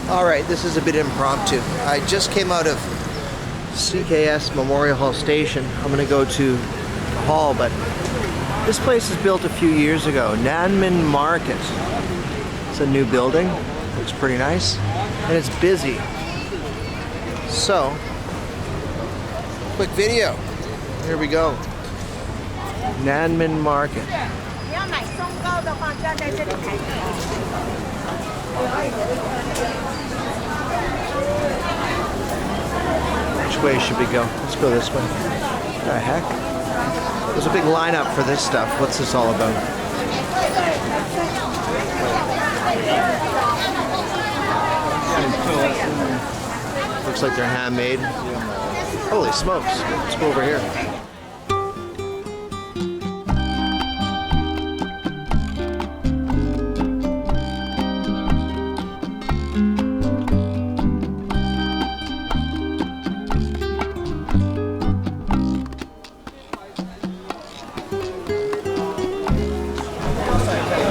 Alright, this is a bit impromptu. I just came out of CKS Memorial Hall Station. I'm gonna go to the hall, but this place was built a few years ago. Nanmen Market. It's a new building. Looks pretty nice. And it's busy. So, quick video. Here we go. Nanmen Market. Which way should we go? Let's go this way. What the heck? There's a big lineup for this stuff. What's this all about? Looks like they're handmade. Holy smokes. Let's go over here.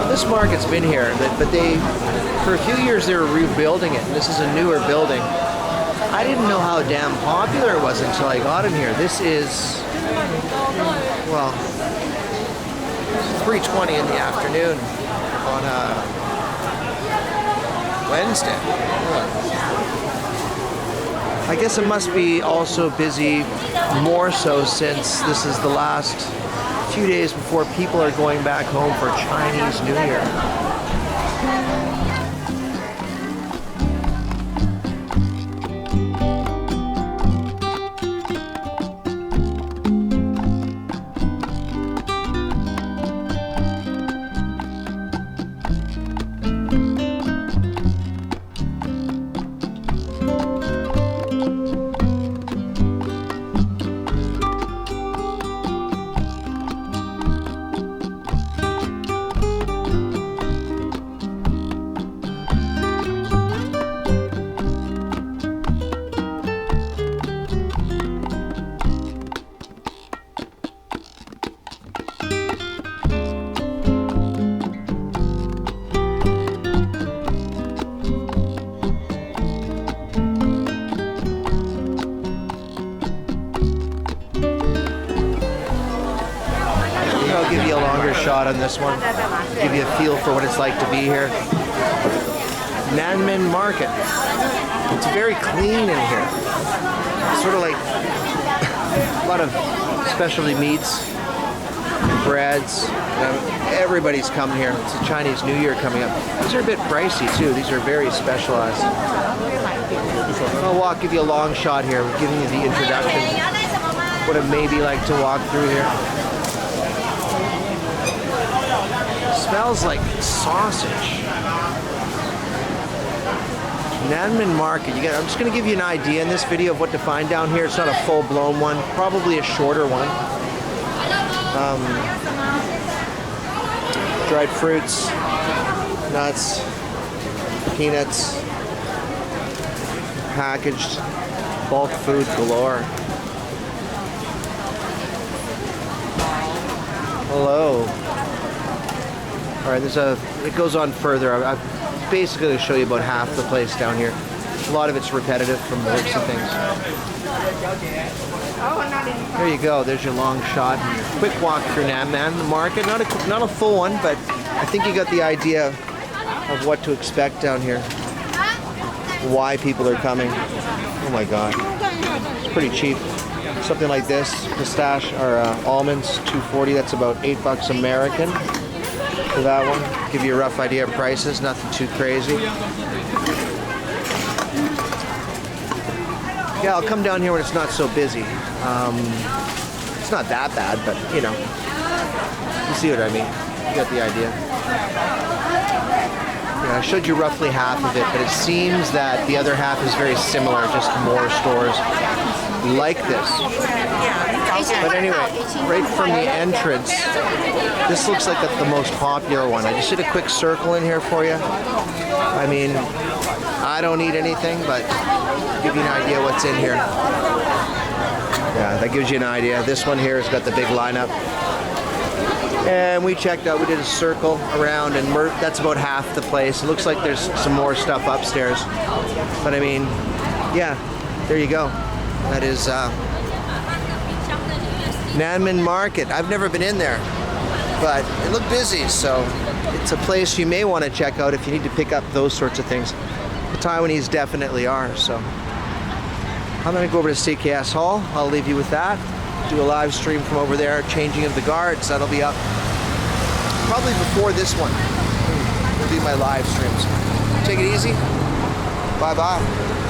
This market's been here, but for a few years they were rebuilding it, and this is a newer building. I didn't know how damn popular it was until I got in here. This is, well, 3:20 in the afternoon on a Wednesday. I guess it must be also busy more so since this is the last few days before people are going back home for Chinese New Year. I'll give you a longer shot on this one, give you a feel for what it's like to be here. Nanmen Market. It's very clean in here. It's sort of like a lot of specialty meats, breads. Everybody's coming here. It's the Chinese New Year coming up. These are a bit pricey too. These are very specialized. I'll give you a long shot here, giving you the introduction. What it may be like to walk through here. Smells like sausage. Nanmen Market. I'm just going to give you an idea in this video of what to find down here. It's not a full-blown one, probably a shorter one. Dried fruits, nuts, peanuts, packaged bulk food galore. Hello. All right, it goes on further. I'm basically going to show you about half the place down here. A lot of it's repetitive from the looks of things. There you go. There's your long shot. Quick walk through Nanmen Market. Not a full one, but I think you got the idea of what to expect down here. Why people are coming. Oh my God. It's pretty cheap. Something like this, pistache or almonds, $2.40. That's about $8 American. For that one, give you a rough idea of prices, nothing too crazy. Yeah, I'll come down here when it's not so busy. It's not that bad, but you know, you see what I mean. You got the idea. Yeah, I showed you roughly half of it, but it seems that the other half is very similar, just more stores like this. But anyway, right from the entrance, this looks like the most popular one. I just did a quick circle in here for you. I mean, I don't eat anything, but I'll give you an idea what's in here. Yeah, that gives you an idea. This one here has got the big lineup. And we checked out, we did a circle around, and that's about half the place. It looks like there's some more stuff upstairs. But I mean, yeah, there you go. That is Nanmen Market. I've never been in there, but it looked busy, so it's a place you may want to check out if you need to pick up those sorts of things. The Taiwanese definitely are, so. I'm gonna go over to CKS Hall. I'll leave you with that. Do a live stream from over there, changing of the guards. That'll be up probably before this one. Will be my live streams. Take it easy. Bye-bye.